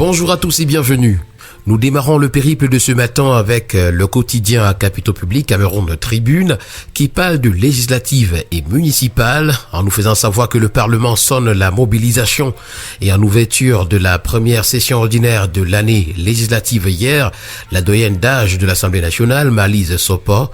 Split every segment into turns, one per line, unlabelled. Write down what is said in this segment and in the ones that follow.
Bonjour à tous et bienvenue. Nous démarrons le périple de ce matin avec le quotidien à capitaux publics Cameroun Tribune qui parle de législatives et municipales en nous faisant savoir que le Parlement sonne la mobilisation et en ouverture de la première session ordinaire de l'année législative hier, la doyenne d'âge de l'Assemblée nationale, Malise Sopa,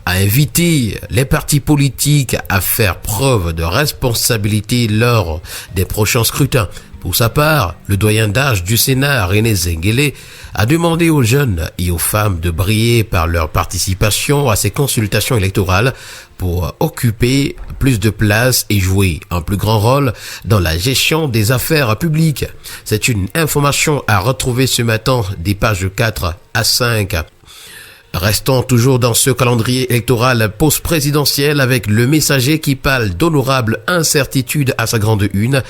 a invité les partis politiques à faire preuve de responsabilité lors des prochains scrutins. Pour sa part, le doyen d'âge du Sénat, René Zengele, a demandé aux jeunes et aux femmes de briller par leur participation à ces consultations électorales pour occuper plus de place et jouer un plus grand rôle dans la gestion des affaires publiques. C'est une information à retrouver ce matin des pages 4 à 5. Restons toujours dans ce calendrier électoral post-présidentiel avec le Messager qui parle d'honorable incertitude à sa grande une,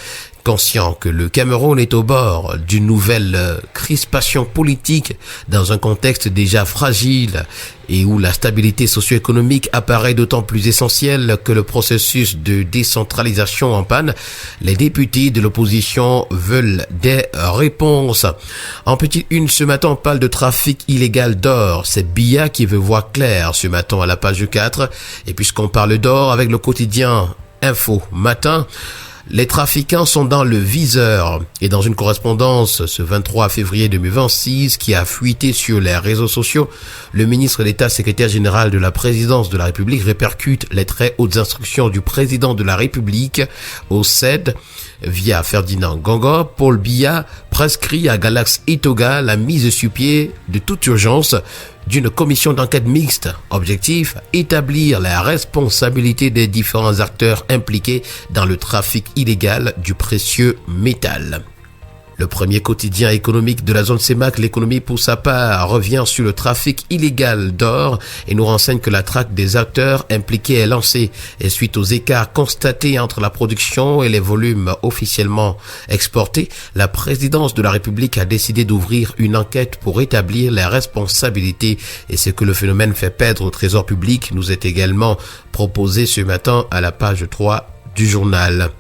conscient que le Cameroun est au bord d'une nouvelle crispation politique dans un contexte déjà fragile et où la stabilité socio-économique apparaît d'autant plus essentielle que le processus de décentralisation en panne. Les députés de l'opposition veulent des réponses. En petite une, ce matin, on parle de trafic illégal d'or. C'est Bia qui veut voir clair ce matin à la page 4. Et puisqu'on parle d'or avec le quotidien Info Matin, les trafiquants sont dans le viseur et dans une correspondance ce 23 février 2026 qui a fuité sur les réseaux sociaux, le ministre d'État secrétaire général de la présidence de la République répercute les très hautes instructions du président de la République au CED via Ferdinand Gongo. Paul Biya prescrit à Galax Itoga la mise sur pied de toute urgence d'une commission d'enquête mixte. Objectif, établir la responsabilité des différents acteurs impliqués dans le trafic illégal du précieux métal. Le premier quotidien économique de la zone CEMAC, l'économie pour sa part, revient sur le trafic illégal d'or et nous renseigne que la traque des acteurs impliqués est lancée. Et suite aux écarts constatés entre la production et les volumes officiellement exportés, la présidence de la République a décidé d'ouvrir une enquête pour établir les responsabilités. Et ce que le phénomène fait perdre au trésor public nous est également proposé ce matin à la page 3 du journal.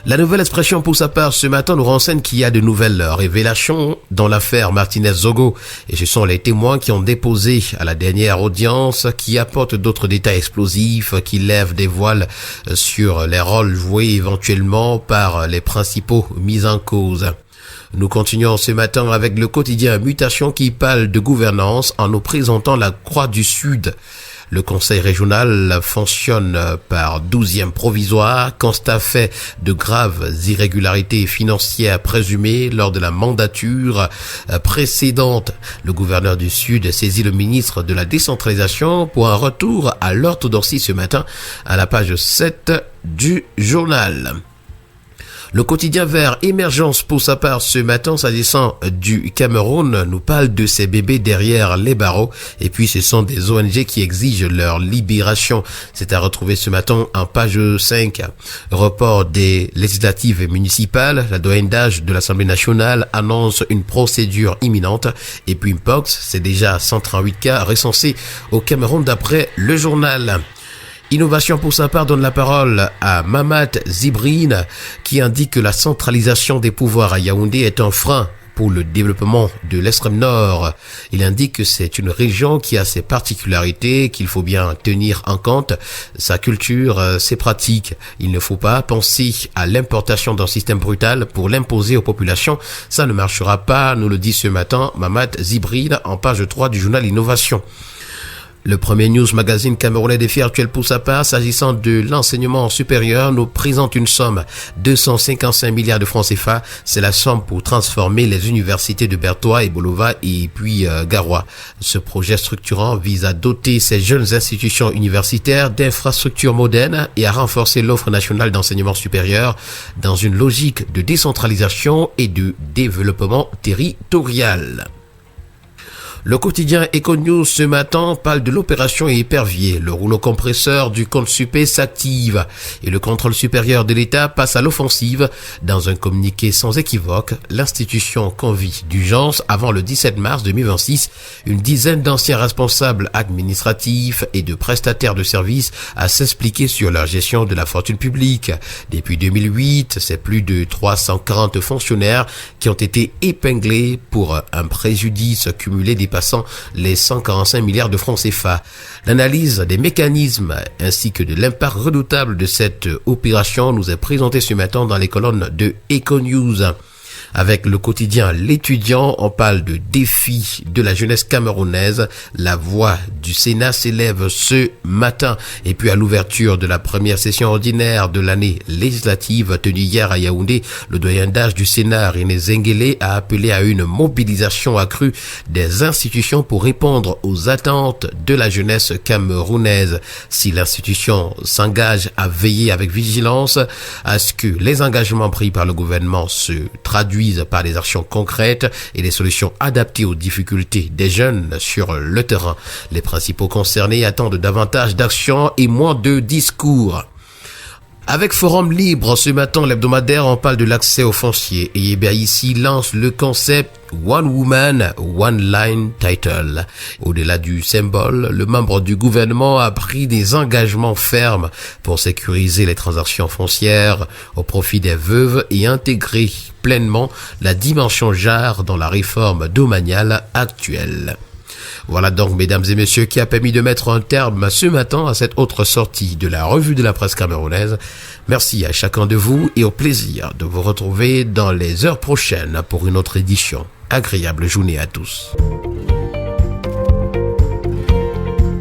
La Nouvelle Expression pour sa part ce matin nous renseigne qu'il y a de nouvelles révélations dans l'affaire Martinez-Zogo et ce sont les témoins qui ont déposé à la dernière audience qui apportent d'autres détails explosifs qui lèvent des voiles sur les rôles joués éventuellement par les principaux mis en cause. Nous continuons ce matin avec le quotidien Mutation qui parle de gouvernance en nous présentant la Croix du Sud. Le conseil régional fonctionne par 12e provisoire, constat fait de graves irrégularités financières présumées lors de la mandature précédente. Le gouverneur du Sud saisit le ministre de la décentralisation pour un retour à l'orthodoxie ce matin à la page 7 du journal. Le quotidien Vert Émergence pour sa part ce matin s'agissant du Cameroun nous parle de ces bébés derrière les barreaux et puis ce sont des ONG qui exigent leur libération. C'est à retrouver ce matin en page 5. Report des législatives municipales, la doyenne d'âge de l'Assemblée nationale annonce une procédure imminente et puis Mpox, c'est déjà 138 cas recensés au Cameroun d'après le journal. Innovation pour sa part donne la parole à Mamat Zibrine qui indique que la centralisation des pouvoirs à Yaoundé est un frein pour le développement de l'extrême nord. Il indique que c'est une région qui a ses particularités, qu'il faut bien tenir en compte, sa culture, ses pratiques. Il ne faut pas penser à l'importation d'un système brutal pour l'imposer aux populations. Ça ne marchera pas, nous le dit ce matin Mamat Zibrine en page 3 du journal Innovation. Le premier news magazine camerounais Défis actuels pour sa part, s'agissant de l'enseignement supérieur, nous présente une somme 255 milliards de francs CFA. C'est la somme pour transformer les universités de Bertois et Bolova et puis Garoua. Ce projet structurant vise à doter ces jeunes institutions universitaires d'infrastructures modernes et à renforcer l'offre nationale d'enseignement supérieur dans une logique de décentralisation et de développement territorial. Le quotidien Econews ce matin parle de l'opération Épervier. Le rouleau compresseur du compte Supé s'active et le contrôle supérieur de l'État passe à l'offensive. Dans un communiqué sans équivoque, l'institution convie d'urgence avant le 17 mars 2026 une dizaine d'anciens responsables administratifs et de prestataires de services à s'expliquer sur leur gestion de la fortune publique. Depuis 2008, c'est plus de 340 fonctionnaires qui ont été épinglés pour un préjudice cumulé dépassant les 145 milliards de francs CFA. L'analyse des mécanismes ainsi que de l'impact redoutable de cette opération nous est présentée ce matin dans les colonnes de Econews. Avec le quotidien L'étudiant, on parle de défi de la jeunesse camerounaise. La voix du Sénat s'élève ce matin. Et puis à l'ouverture de la première session ordinaire de l'année législative tenue hier à Yaoundé, le doyen d'âge du Sénat, René Zenguele, a appelé à une mobilisation accrue des institutions pour répondre aux attentes de la jeunesse camerounaise. Si l'institution s'engage à veiller avec vigilance à ce que les engagements pris par le gouvernement se traduisent par des actions concrètes et des solutions adaptées aux difficultés des jeunes sur le terrain. Les principaux concernés attendent davantage d'actions et moins de discours. Avec Forum Libre, ce matin, l'hebdomadaire, on parle de l'accès au foncier. Et bien ici lance le concept One Woman, One Line Title. Au-delà du symbole, le membre du gouvernement a pris des engagements fermes pour sécuriser les transactions foncières au profit des veuves et intégrer pleinement la dimension genre dans la réforme domaniale actuelle. Voilà donc, mesdames et messieurs, qui a permis de mettre un terme ce matin à cette autre sortie de la revue de la presse camerounaise. Merci à chacun de vous et au plaisir de vous retrouver dans les heures prochaines pour une autre édition. Agréable journée à tous.